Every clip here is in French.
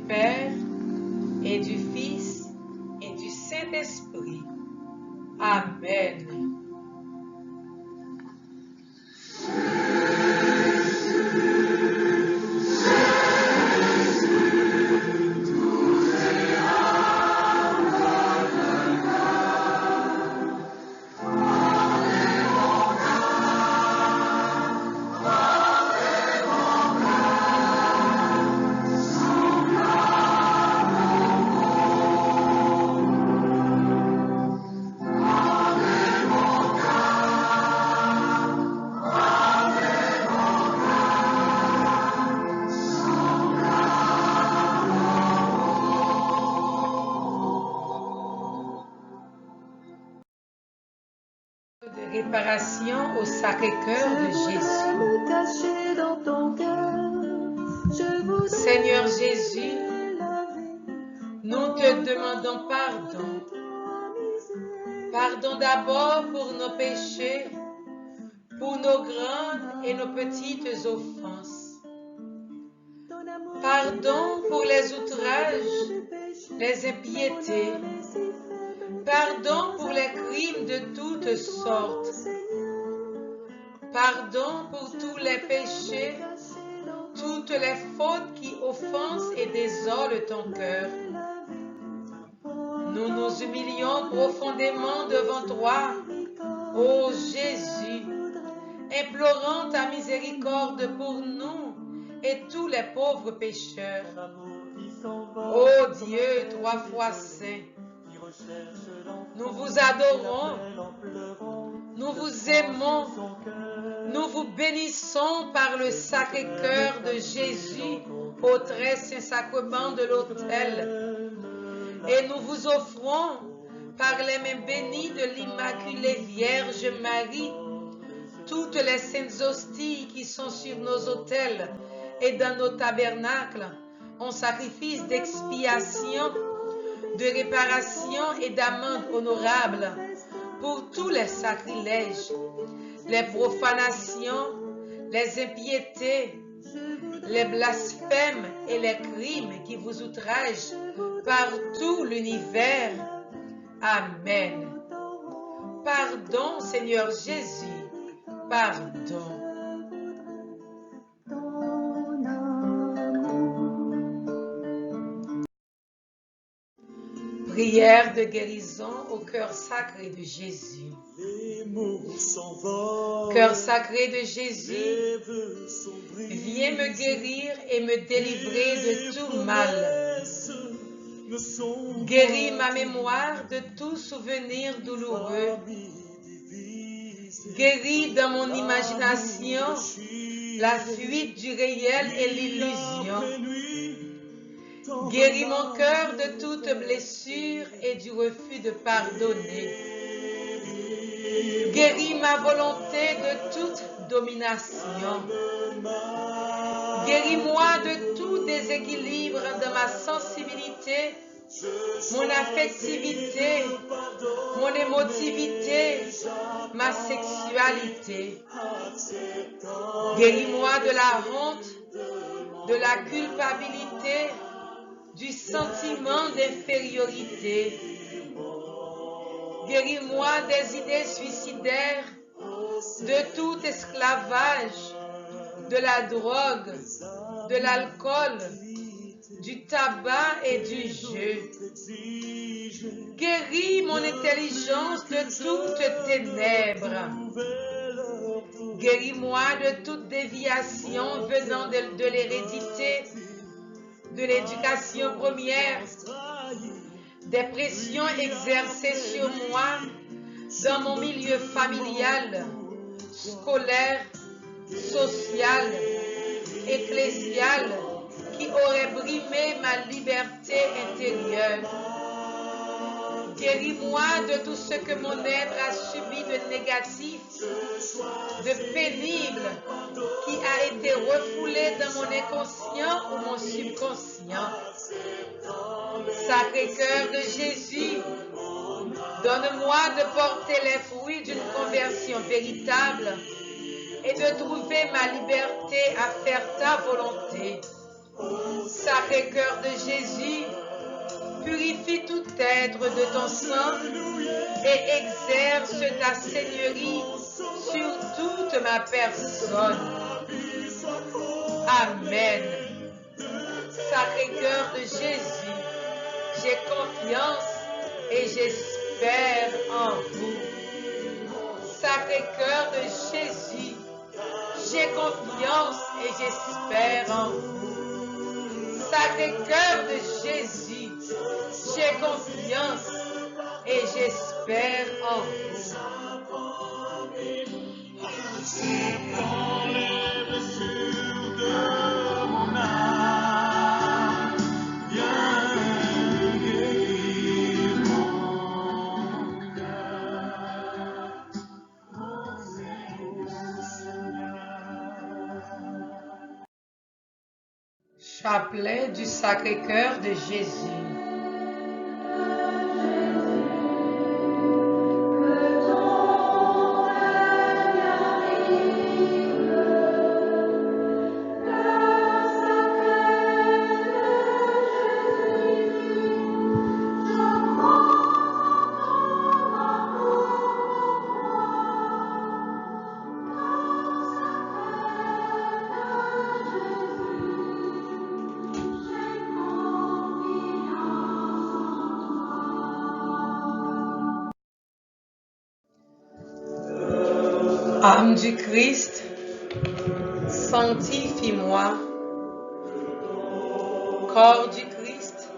Père et du Fils et du Saint-Esprit. Amen. Réparation au Sacré-Cœur de Jésus. Seigneur Jésus, nous te demandons pardon. Pardon d'abord pour nos péchés, pour nos grandes et nos petites offenses. Pardon pour les outrages, les impiétés. Pardon pour les crimes de toutes sortes. Pardon pour tous les péchés, toutes les fautes qui offensent et désolent ton cœur. Nous nous humilions profondément devant toi, ô Jésus, implorant ta miséricorde pour nous et tous les pauvres pécheurs. Ô Dieu, trois fois saint, nous vous adorons, nous vous aimons, nous vous bénissons par le Sacré-Cœur de Jésus au très saint sacrement de l'autel. Et nous vous offrons, par les mains bénies de l'Immaculée Vierge Marie, toutes les saintes hosties qui sont sur nos autels et dans nos tabernacles, en sacrifice d'expiation, de réparation et d'amende honorable pour tous les sacrilèges, les profanations, les impiétés, les blasphèmes et les crimes qui vous outragent par tout l'univers. Amen. Pardon, Seigneur Jésus, pardon. Prière de guérison au cœur sacré de Jésus. Cœur sacré de Jésus, viens me guérir et me délivrer de tout mal. Guéris ma mémoire de tout souvenir douloureux. Guéris dans mon imagination la fuite du réel et l'illusion. Guéris mon cœur de toute blessure et du refus de pardonner. Guéris ma volonté de toute domination. Guéris-moi de tout déséquilibre de ma sensibilité, mon affectivité, mon émotivité, ma sexualité. Guéris-moi de la honte, de la culpabilité, du sentiment d'infériorité. Guéris-moi des idées suicidaires, de tout esclavage, de la drogue, de l'alcool, du tabac et du jeu. Guéris mon intelligence de toutes ténèbres. Guéris-moi de toute déviation venant de l'hérédité, de l'éducation première, des pressions exercées sur moi dans mon milieu familial, scolaire, social, ecclésial, qui aurait brimé ma liberté intérieure. Guéris-moi de tout ce que mon être a subi de négatif, de pénible, qui a été refoulé dans mon inconscient ou mon subconscient. Sacré-Cœur de Jésus, donne-moi de porter les fruits d'une conversion véritable et de trouver ma liberté à faire ta volonté. Sacré-Cœur de Jésus, purifie tout être de ton sang et exerce ta seigneurie sur toute ma personne. Amen. Sacré-Cœur de Jésus, j'ai confiance et j'espère en vous. Sacré-Cœur de Jésus, j'ai confiance et j'espère en vous. Sacré-Cœur de Jésus, j'ai confiance et j'espère en vous. Chapelet du Sacré-Cœur de Jésus. Âme du Christ, sanctifie-moi. Corps du Christ,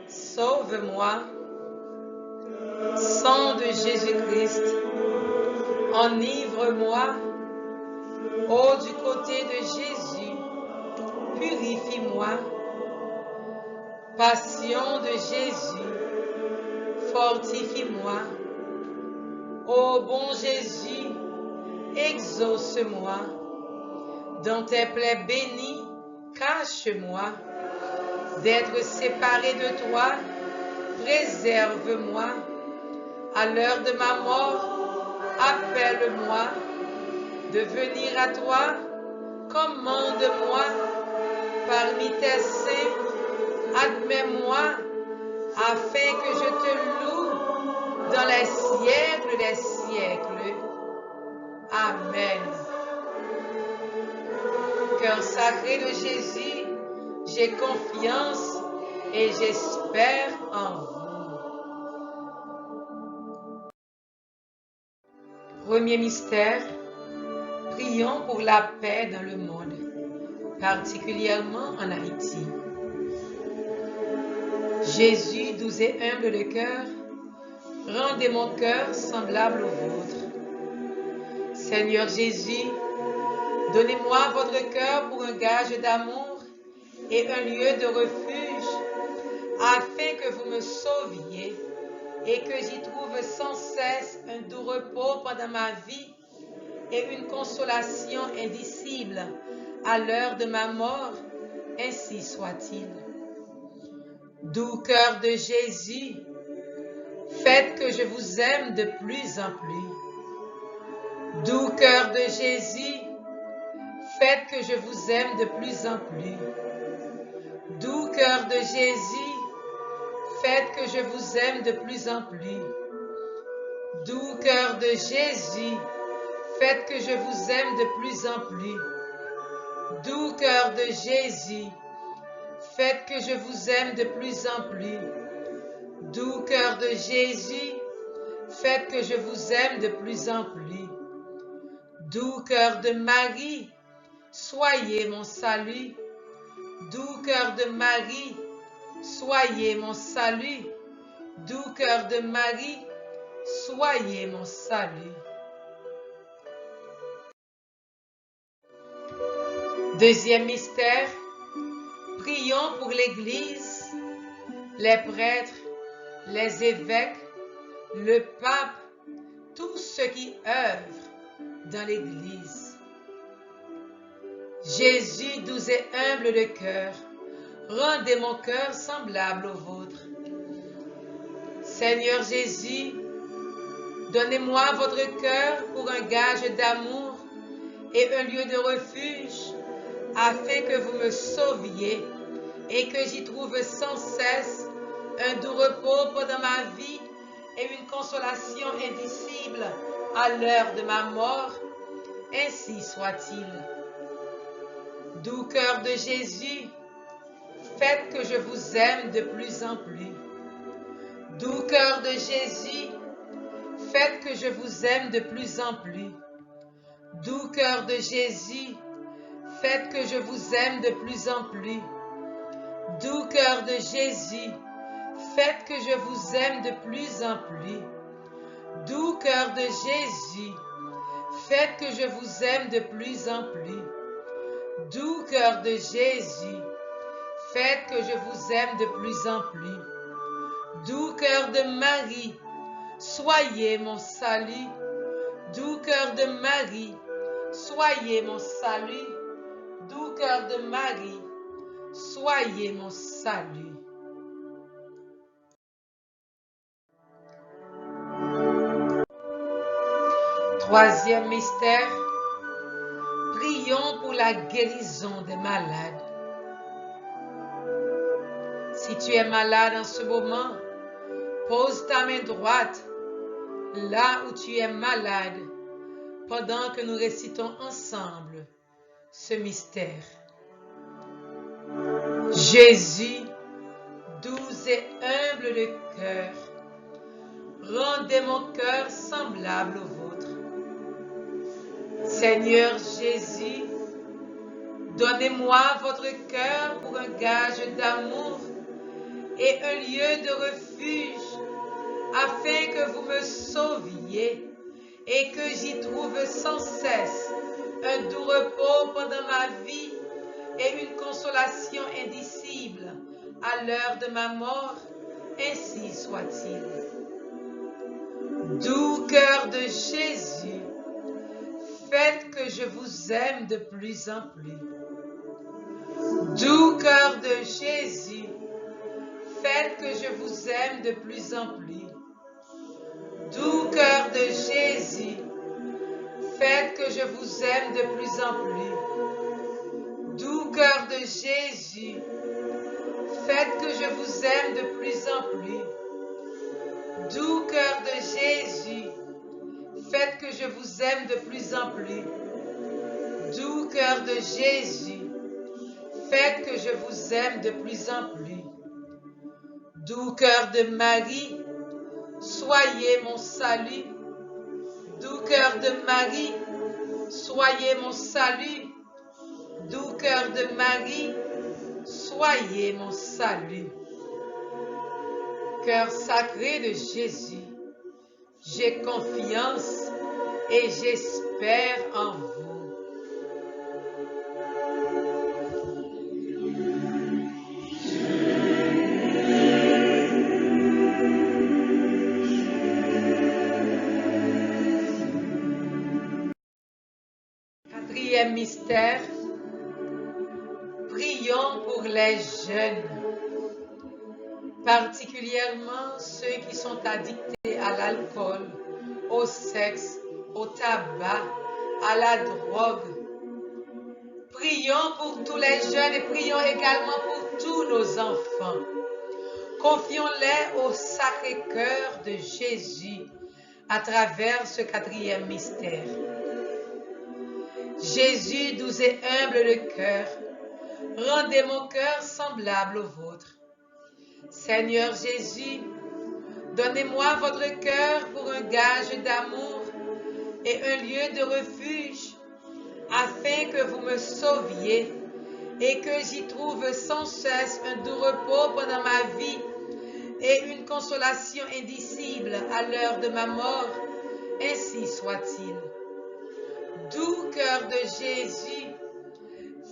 sauve-moi. Sang de Jésus-Christ, enivre-moi. Ô du côté de Jésus, purifie-moi. Passion de Jésus, fortifie-moi. Ô bon Jésus, exauce-moi. Dans tes plaies bénies, cache-moi. D'être séparé de toi, préserve-moi. À l'heure de ma mort, appelle-moi. De venir à toi, commande-moi. Parmi tes saints, admets-moi, afin que je te loue dans les siècles des siècles. Amen. Cœur sacré de Jésus, j'ai confiance et j'espère en vous. Premier mystère, prions pour la paix dans le monde, particulièrement en Haïti. Jésus, doux et humble de cœur, rendez mon cœur semblable au vôtre. Seigneur Jésus, donnez-moi votre cœur pour un gage d'amour et un lieu de refuge, afin que vous me sauviez et que j'y trouve sans cesse un doux repos pendant ma vie et une consolation indicible à l'heure de ma mort, ainsi soit-il. Doux cœur de Jésus, faites que je vous aime de plus en plus. Doux cœur de Jésus, faites que je vous aime de plus en plus. Doux cœur de Jésus, faites que je vous aime de plus en plus. Doux cœur de Jésus, faites que je vous aime de plus en plus. Doux cœur de Jésus, faites que je vous aime de plus en plus. Doux cœur de Jésus, faites que je vous aime de plus en plus. Doux cœur de Marie, soyez mon salut. Doux cœur de Marie, soyez mon salut. Doux cœur de Marie, soyez mon salut. Deuxième mystère, prions pour l'Église, les prêtres, les évêques, le pape, tous ceux qui œuvrent dans l'Église. Jésus, doux et humble de cœur, rendez mon cœur semblable au vôtre. Seigneur Jésus, donnez-moi votre cœur pour un gage d'amour et un lieu de refuge, afin que vous me sauviez et que j'y trouve sans cesse un doux repos pendant ma vie et une consolation indicible à l'heure de ma mort. Ainsi soit-il. Doux cœur de Jésus, faites que je vous aime de plus en plus. Doux cœur de Jésus, faites que je vous aime de plus en plus. Doux cœur de Jésus, faites que je vous aime de plus en plus. Doux cœur de Jésus, faites que je vous aime de plus en plus. Doux cœur de Jésus, faites que je vous aime de plus en plus. Doux cœur de Jésus, faites que je vous aime de plus en plus. Doux cœur de Marie, soyez mon salut. Doux cœur de Marie, soyez mon salut. Doux cœur de Marie, soyez mon salut. Troisième mystère, prions pour la guérison des malades. Si tu es malade en ce moment, pose ta main droite là où tu es malade pendant que nous récitons ensemble ce mystère. Jésus, doux et humble de cœur, rendez mon cœur semblable au vôtre. Seigneur Jésus, donnez-moi votre cœur pour un gage d'amour et un lieu de refuge, afin que vous me sauviez et que j'y trouve sans cesse un doux repos pendant ma vie et une consolation indicible à l'heure de ma mort. Ainsi soit-il. Doux cœur de Jésus, faites que je vous aime de plus en plus. Doux cœur de Jésus, faites que je vous aime de plus en plus. Doux cœur de Jésus, faites que je vous aime de plus en plus. Doux cœur de Jésus, faites que je vous aime de plus en plus. Doux cœur de Jésus, faites que je vous aime de plus en plus. Doux cœur de Jésus, faites que je vous aime de plus en plus. Doux cœur de Marie, soyez mon salut. Doux cœur de Marie, soyez mon salut. Doux cœur de Marie, soyez mon salut. Cœur sacré de Jésus, j'ai confiance et j'espère en vous. Quatrième mystère, prions pour les jeunes, particulièrement ceux qui sont addictés à l'alcool, au sexe, au tabac, à la drogue. Prions pour tous les jeunes et prions également pour tous nos enfants. Confions-les au Sacré-Cœur de Jésus à travers ce quatrième mystère. Jésus, doux et humble de cœur, rendez mon cœur semblable au vôtre. Seigneur Jésus, donnez-moi votre cœur pour un gage d'amour et un lieu de refuge, afin que vous me sauviez et que j'y trouve sans cesse un doux repos pendant ma vie et une consolation indicible à l'heure de ma mort. Ainsi soit-il. Doux cœur de Jésus,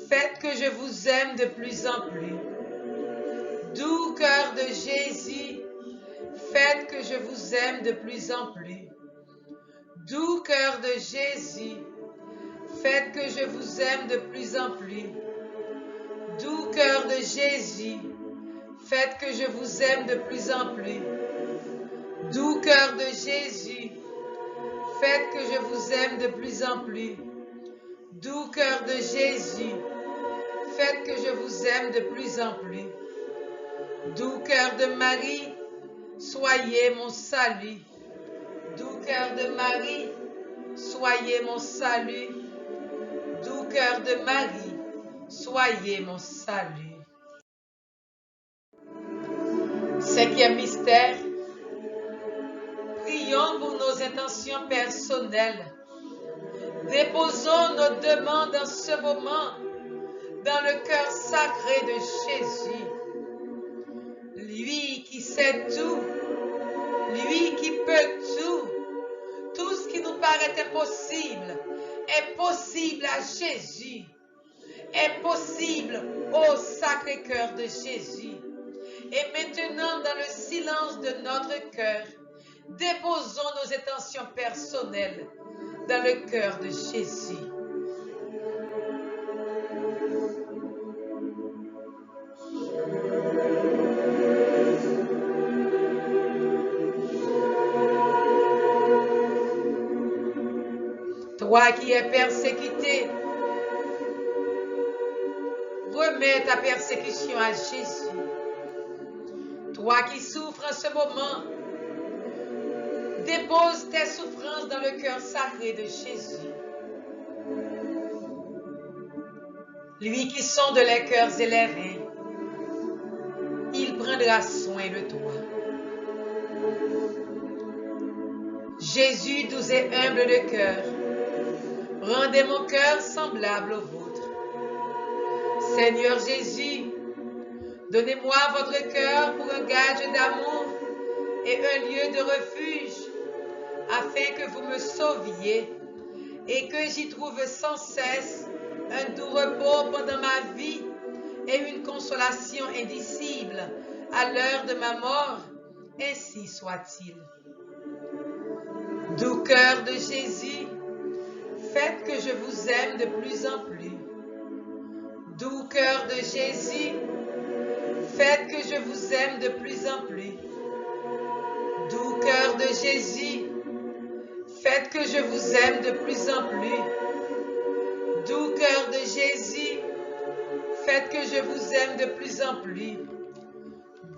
faites que je vous aime de plus en plus. Doux cœur de Jésus, faites que je vous aime de plus en plus. Doux cœur de Jésus, faites que je vous aime de plus en plus. Doux cœur de Jésus, faites que je vous aime de plus en plus. Doux cœur de Jésus, faites que je vous aime de plus en plus. Doux cœur de Jésus, faites que je vous aime de plus en plus. Doux cœur de Marie, soyez mon salut. Doux cœur de Marie, soyez mon salut. Doux cœur de Marie, soyez mon salut. Cinquième mystère, prions pour nos intentions personnelles. Déposons nos demandes en ce moment dans le cœur sacré de Jésus. Lui qui sait tout, lui qui peut tout ce qui nous paraît impossible est possible à Jésus, est possible au Sacré-Cœur de Jésus. Et maintenant, dans le silence de notre cœur, déposons nos intentions personnelles dans le cœur de Jésus. Toi qui es persécuté, remets ta persécution à Jésus. Toi qui souffres en ce moment, dépose tes souffrances dans le cœur sacré de Jésus. Lui qui sonde les cœurs et les reins, il prendra soin de toi. Jésus, doux et humble de cœur, rendez mon cœur semblable au vôtre. Seigneur Jésus, donnez-moi votre cœur pour un gage d'amour et un lieu de refuge, afin que vous me sauviez et que j'y trouve sans cesse un doux repos pendant ma vie et une consolation indicible à l'heure de ma mort, ainsi soit-il. Doux cœur de Jésus, faites que je vous aime de plus en plus. Doux cœur de Jésus, faites que je vous aime de plus en plus. Doux cœur de Jésus, faites que je vous aime de plus en plus. Doux cœur de Jésus, faites que je vous aime de plus en plus.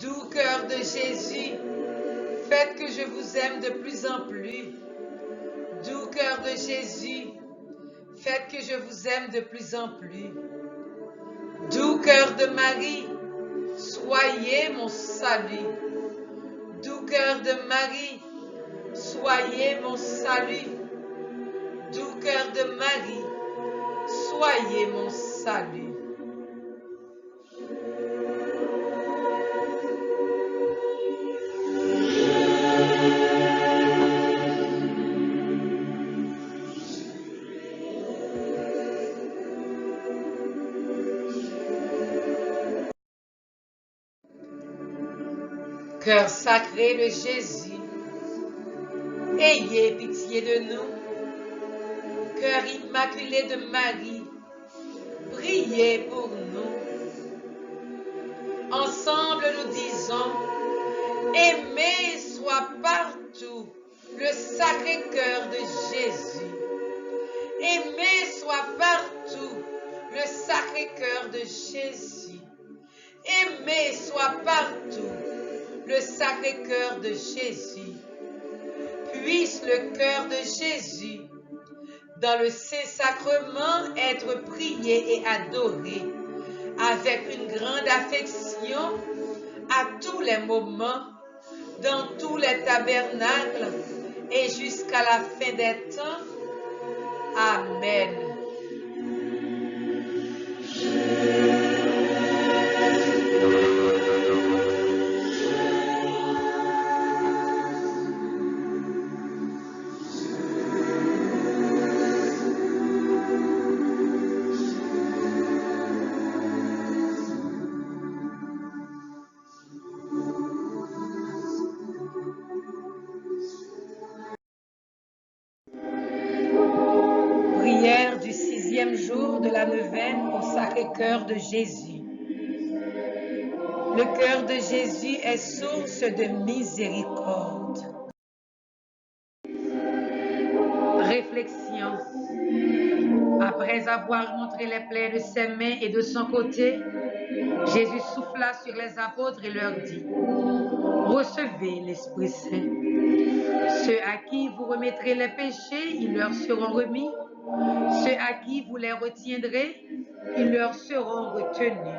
Doux cœur de Jésus, faites que je vous aime de plus en plus. Doux cœur de Jésus, faites que je vous aime de plus en plus. Doux cœur de Marie, soyez mon salut. Doux cœur de Marie, soyez mon salut. Doux cœur de Marie, soyez mon salut. Cœur sacré de Jésus, ayez pitié de nous. Cœur immaculé de Marie, priez pour nous. Ensemble nous disons, aimé soit partout le Sacré-Cœur de Jésus. Aimé soit partout le Sacré-Cœur de Jésus. Aimé soit partout le Sacré-Cœur de Jésus. Puisse le cœur de Jésus, dans le Saint-Sacrement, être prié et adoré avec une grande affection à tous les moments, dans tous les tabernacles et jusqu'à la fin des temps. Amen. Prière du 6e jour de la neuvaine au Sacré-Cœur de Jésus. Le cœur de Jésus est source de miséricorde. Réflexion. Après avoir montré les plaies de ses mains et de son côté, Jésus souffla sur les apôtres et leur dit, « Recevez l'Esprit Saint. Ceux à qui vous remettrez les péchés, ils leur seront remis. Ceux à qui vous les retiendrez, ils leur seront retenus. »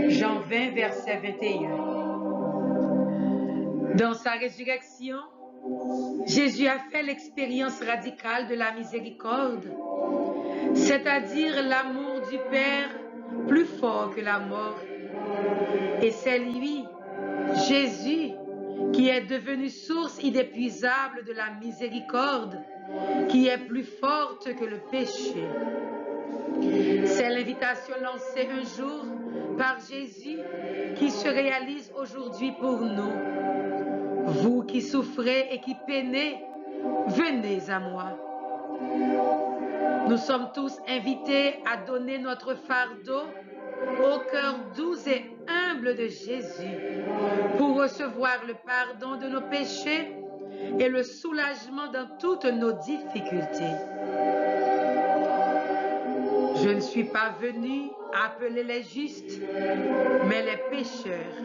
Jean 20, verset 21. Dans sa résurrection, Jésus a fait l'expérience radicale de la miséricorde, c'est-à-dire l'amour du Père plus fort que la mort. Et c'est lui, Jésus, qui est devenu source inépuisable de la miséricorde, qui est plus forte que le péché. C'est l'invitation lancée un jour par Jésus qui se réalise aujourd'hui pour nous. Vous qui souffrez et qui peinez, venez à moi. Nous sommes tous invités à donner notre fardeau au cœur doux et humble de Jésus pour recevoir le pardon de nos péchés et le soulagement dans toutes nos difficultés. Je ne suis pas venu appeler les justes, mais les pécheurs.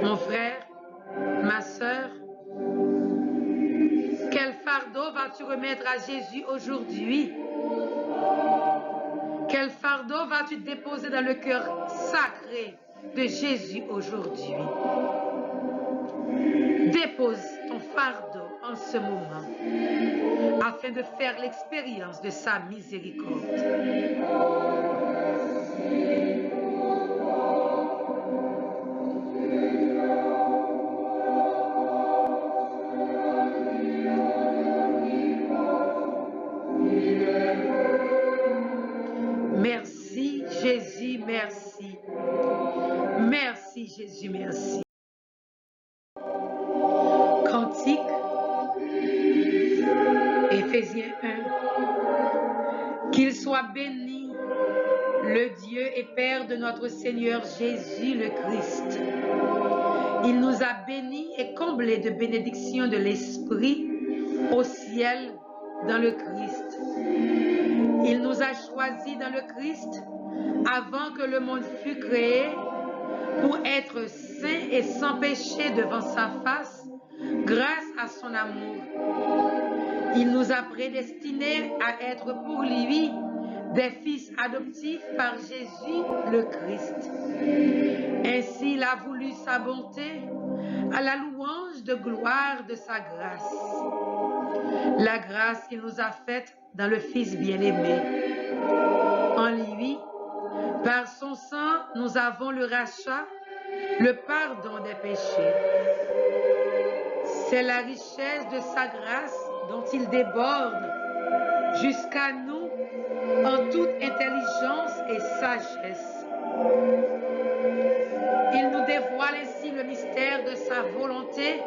Mon frère, ma sœur, quel fardeau vas-tu remettre à Jésus aujourd'hui? Quel fardeau vas-tu déposer dans le cœur sacré de Jésus aujourd'hui? Dépose ton fardeau en ce moment afin de faire l'expérience de sa miséricorde. Merci Jésus, merci. Merci Jésus, merci. Cantique, Éphésiens 1. Qu'il soit béni, le Dieu et Père de notre Seigneur Jésus le Christ. Il nous a bénis et comblés de bénédictions de l'Esprit au ciel dans le Christ. Il nous a choisis dans le Christ avant que le monde fût créé pour être saints et sans péché devant sa face grâce à son amour. Il nous a prédestinés à être pour lui des fils adoptifs par Jésus le Christ. Ainsi il a voulu sa bonté à la louange de gloire de sa grâce. La grâce qu'il nous a faite dans le Fils bien-aimé. En lui, par son sang, nous avons le rachat, le pardon des péchés. C'est la richesse de sa grâce dont il déborde jusqu'à nous en toute intelligence et sagesse. Il nous dévoile ainsi le mystère de sa volonté,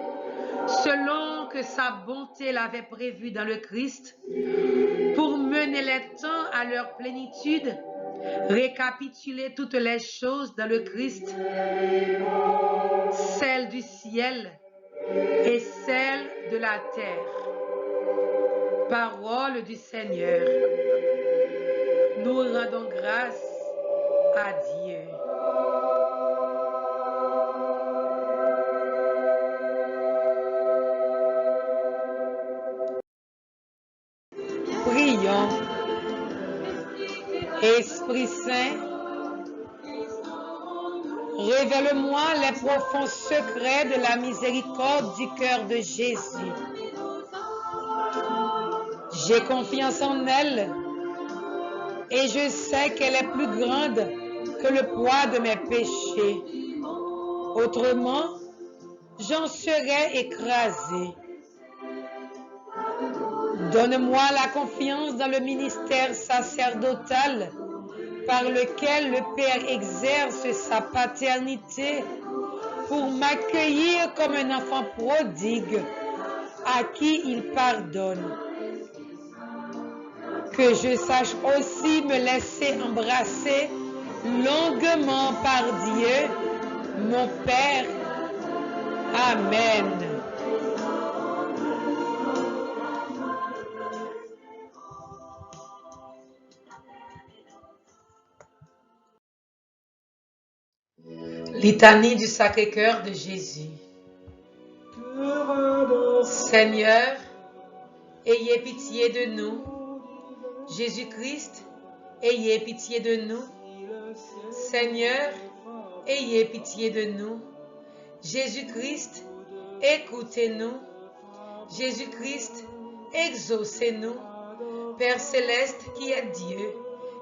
selon que sa bonté l'avait prévu dans le Christ, pour mener les temps à leur plénitude, récapituler toutes les choses dans le Christ, celles du ciel et celles de la terre. Parole du Seigneur. Nous rendons grâce à Dieu. Prions. Esprit Saint, révèle-moi les profonds secrets de la miséricorde du cœur de Jésus. J'ai confiance en elle et je sais qu'elle est plus grande que le poids de mes péchés. Autrement, j'en serais écrasé. Donne-moi la confiance dans le ministère sacerdotal par lequel le Père exerce sa paternité pour m'accueillir comme un enfant prodigue à qui il pardonne. Que je sache aussi me laisser embrasser longuement par Dieu, mon Père. Amen. Litanie du Sacré-Cœur de Jésus. Seigneur, ayez pitié de nous. Jésus-Christ, ayez pitié de nous. Seigneur, ayez pitié de nous. Jésus-Christ, écoutez-nous. Jésus-Christ, exaucez-nous. Père céleste qui est Dieu,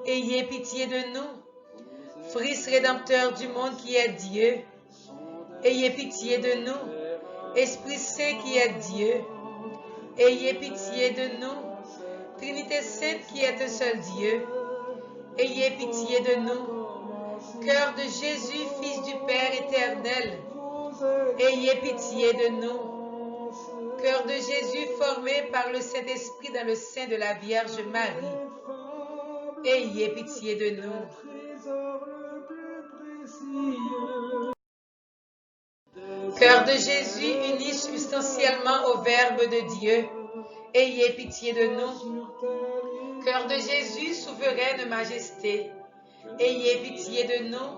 ayez pitié de nous. Fils rédempteur du monde qui est Dieu, ayez pitié de nous. Esprit Saint qui est Dieu, ayez pitié de nous. Trinité Sainte qui est un seul Dieu, ayez pitié de nous. Cœur de Jésus, Fils du Père éternel, ayez pitié de nous. Cœur de Jésus formé par le Saint-Esprit dans le sein de la Vierge Marie, ayez pitié de nous. Cœur de Jésus uni substantiellement au Verbe de Dieu, ayez pitié de nous. Cœur de Jésus, souveraine majesté, ayez pitié de nous.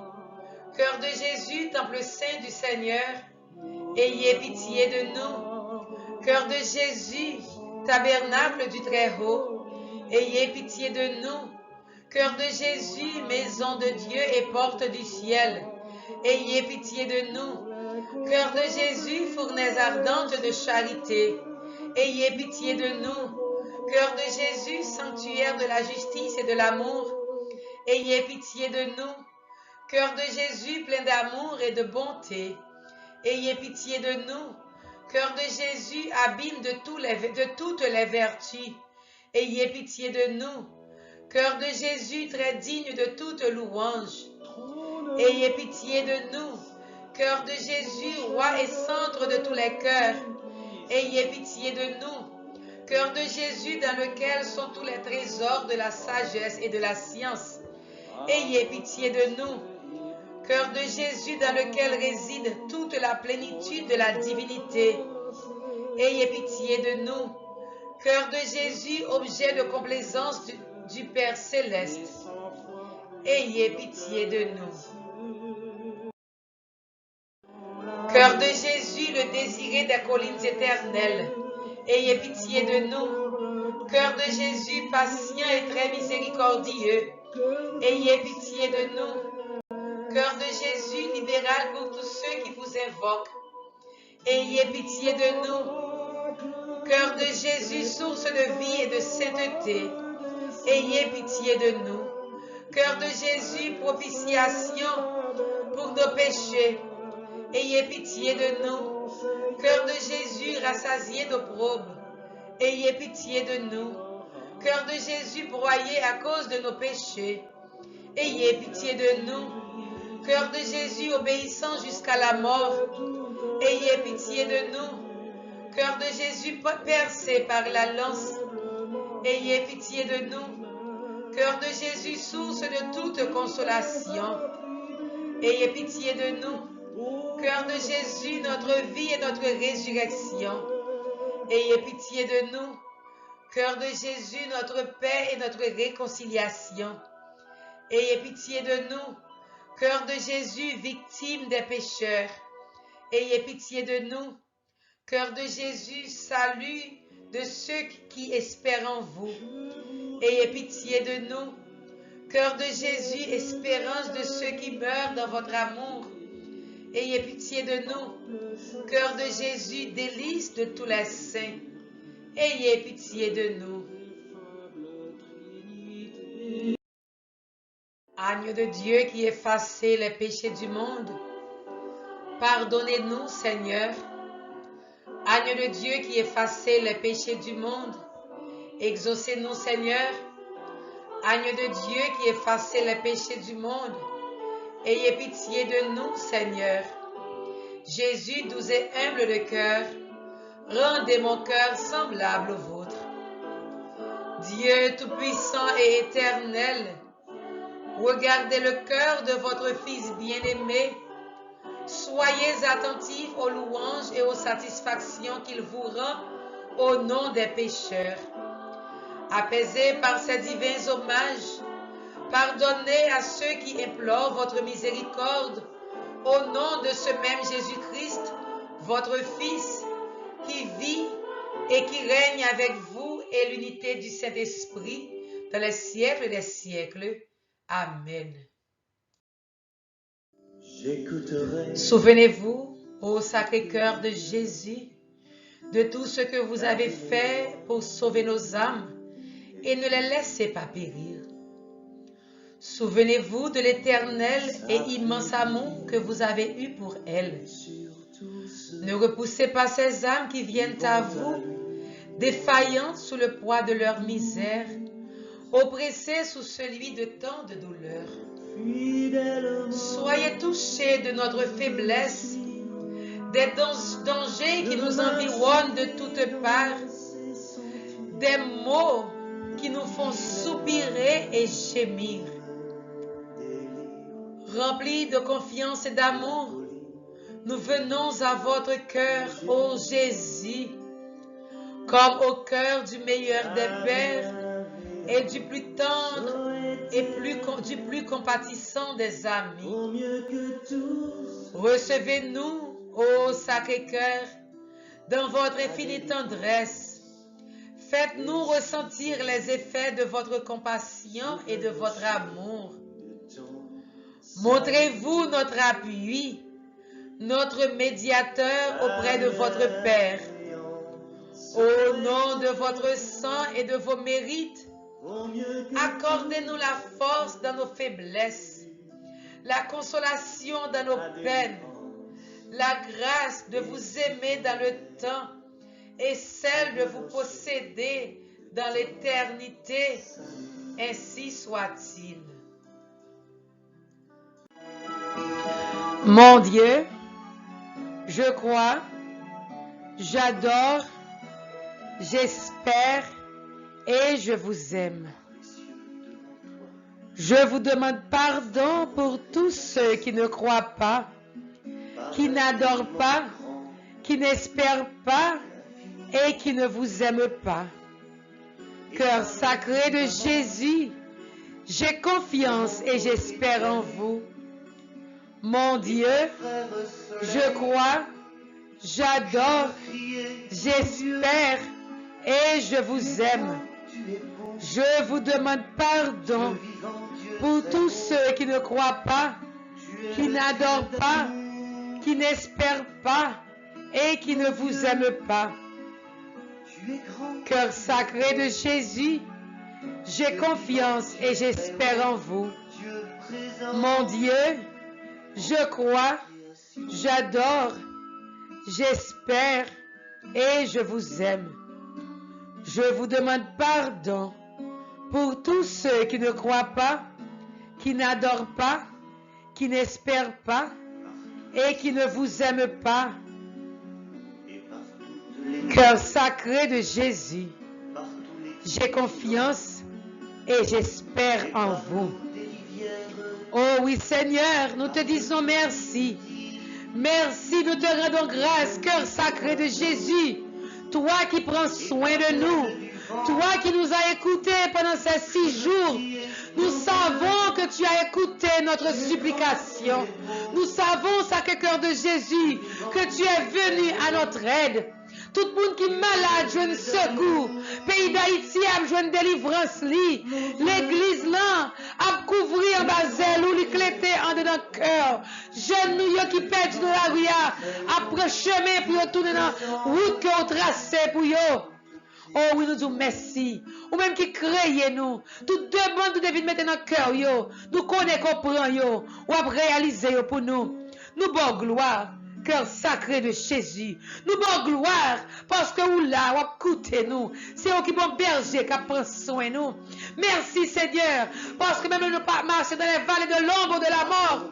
Cœur de Jésus, temple saint du Seigneur, ayez pitié de nous. Cœur de Jésus, tabernacle du Très-Haut, ayez pitié de nous. Cœur de Jésus, maison de Dieu et porte du ciel, ayez pitié de nous. Cœur de Jésus, fournaise ardente de charité, ayez pitié de nous. Cœur de Jésus, sanctuaire de la justice et de l'amour, ayez pitié de nous. Cœur de Jésus, plein d'amour et de bonté, ayez pitié de nous. Cœur de Jésus, abîme de toutes les vertus, ayez pitié de nous. Cœur de Jésus, très digne de toute louange, ayez pitié de nous. Cœur de Jésus, roi et centre de tous les cœurs, ayez pitié de nous. Cœur de Jésus, dans lequel sont tous les trésors de la sagesse et de la science, ayez pitié de nous. Cœur de Jésus, dans lequel réside toute la plénitude de la divinité, ayez pitié de nous. Cœur de Jésus, objet de complaisance du Père céleste, ayez pitié de nous. Cœur de Jésus, le désiré des collines éternelles, ayez pitié de nous. Cœur de Jésus, patient et très miséricordieux, ayez pitié de nous. Cœur de Jésus, libéral pour tous ceux qui vous invoquent, ayez pitié de nous. Cœur de Jésus, source de vie et de sainteté, ayez pitié de nous. Cœur de Jésus, propitiation pour nos péchés, ayez pitié de nous. Cœur de Jésus, rassasié d'opprobre, ayez pitié de nous. Cœur de Jésus, broyé à cause de nos péchés, ayez pitié de nous. Cœur de Jésus, obéissant jusqu'à la mort, ayez pitié de nous. Cœur de Jésus, percé par la lance, ayez pitié de nous. Cœur de Jésus, source de toute consolation, ayez pitié de nous. Cœur de Jésus, notre vie et notre résurrection, ayez pitié de nous. Cœur de Jésus, notre paix et notre réconciliation, ayez pitié de nous. Cœur de Jésus, victime des pécheurs, ayez pitié de nous. Cœur de Jésus, salut de ceux qui espèrent en vous, ayez pitié de nous. Cœur de Jésus, espérance de ceux qui meurent dans votre amour, ayez pitié de nous. Cœur de Jésus, délice de tous les saints, ayez pitié de nous. Agneau de Dieu qui effacez les péchés du monde, pardonnez-nous, Seigneur. Agneau de Dieu qui effacez les péchés du monde, exaucez-nous, Seigneur. Agneau de Dieu qui effacez les péchés du monde, ayez pitié de nous, Seigneur. Jésus, doux et humble de cœur, rendez mon cœur semblable au vôtre. Dieu tout-puissant et éternel, regardez le cœur de votre Fils bien-aimé. Soyez attentifs aux louanges et aux satisfactions qu'il vous rend au nom des pécheurs. Apaisés par ces divins hommages, pardonnez à ceux qui implorent votre miséricorde au nom de ce même Jésus-Christ, votre Fils, qui vit et qui règne avec vous et l'unité du Saint-Esprit dans les siècles des siècles. Amen. Souvenez-vous, ô Sacré-Cœur de Jésus, de tout ce que vous avez fait pour sauver nos âmes et ne les laissez pas périr. Souvenez-vous de l'éternel et immense amour que vous avez eu pour elles. Ne repoussez pas ces âmes qui viennent à vous, défaillantes sous le poids de leur misère, oppressées sous celui de tant de douleurs. Soyez touchés de notre faiblesse, des dangers qui nous environnent de toutes parts, des maux qui nous font soupirer et gémir. Remplis de confiance et d'amour, nous venons à votre cœur, ô Jésus, comme au cœur du meilleur des pères et du plus tendre et du plus compatissant des amis. Recevez-nous, ô Sacré-Cœur, dans votre infinie tendresse. Faites-nous ressentir les effets de votre compassion et de votre amour. Montrez-vous notre appui, notre médiateur auprès de votre Père. Au nom de votre sang et de vos mérites, accordez-nous la force dans nos faiblesses, la consolation dans nos peines, la grâce de vous aimer dans le temps et celle de vous posséder dans l'éternité. Ainsi soit-il. Mon Dieu, je crois, j'adore, j'espère et je vous aime. Je vous demande pardon pour tous ceux qui ne croient pas, qui n'adorent pas, qui n'espèrent pas et qui ne vous aiment pas. Cœur sacré de Jésus, j'ai confiance et j'espère en vous. Mon Dieu, je crois, j'adore, j'espère et je vous aime. Je vous demande pardon pour tous ceux qui ne croient pas, qui n'adorent pas, qui n'espèrent pas et qui ne vous aiment pas. Cœur sacré de Jésus, j'ai confiance et j'espère en vous. Mon Dieu, je crois, j'adore, j'espère et je vous aime. Je vous demande pardon pour tous ceux qui ne croient pas, qui n'adorent pas, qui n'espèrent pas et qui ne vous aiment pas. Cœur sacré de Jésus, j'ai confiance et j'espère en vous. Oh oui Seigneur, nous te disons merci. Merci, nous te rendons grâce, cœur sacré de Jésus. Toi qui prends soin de nous, toi qui nous as écoutés pendant ces 6 jours, nous savons que tu as écouté notre supplication. Nous savons, Sacré-Cœur de Jésus, que tu es venu à notre aide. Tout le monde qui est malade, joue un secours. Pays d'Haïti a joué une délivrance. L'église là a couvert en basel ou l'éclaté en dedans le cœur. Jeunes nous qui perdent dans la rue, après chemin pour retourner dans la route que vous tracez pour eux. Oh oui, nous disons merci. Ou même qui créez nous. Toutes deux bandes de devines mettre dans le cœur. Nous connaissons, comprenons. Ou à réaliser pour nous. Nous bon gloire. Cœur sacré de Jésus. Nous bon gloire parce que vous là, vous écoutez nous. C'est vous qui bon berger qui prend soin de nous. Merci Seigneur parce que même nous pas marcher dans les vallées de l'ombre de la mort.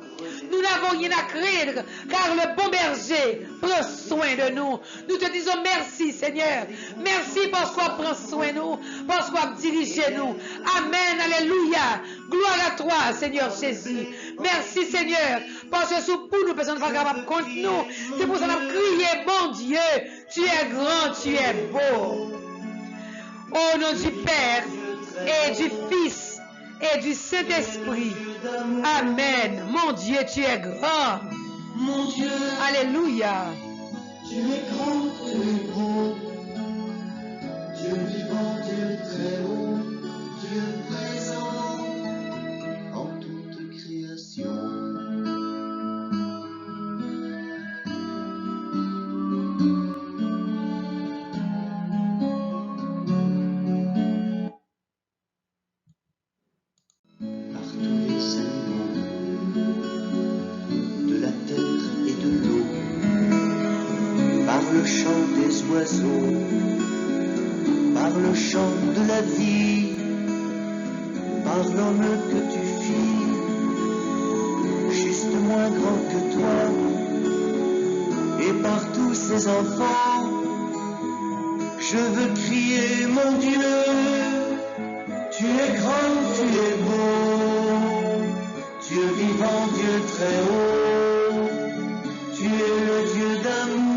Nous n'avons rien à craindre car le bon berger prend soin de nous. Nous te disons merci Seigneur. Merci parce qu'on prend soin de nous, parce qu'on dirige nous. Amen, alléluia. Gloire à toi Seigneur Jésus. Merci Seigneur parce que pour nous, personne ne va capable contre nous. C'est pour ça qu'on a crié, bon Dieu, tu es grand, tu es beau. Au nom du Père et du Fils et du Saint-Esprit. Amen. Mon Dieu, tu es grand. mon Dieu, Alléluia. tu es grand, tu es beau, Dieu vivant, Dieu très haut, Dieu présent en toute création. Par tous les animaux de la terre et de l'eau, par le chant des oiseaux, par le chant de la vie, par l'homme que tu fis, juste moins grand que toi, et par tous ces enfants, je veux crier mon Dieu, tu es grand, tu es beau, Dieu vivant, Dieu très haut, tu es le Dieu d'amour.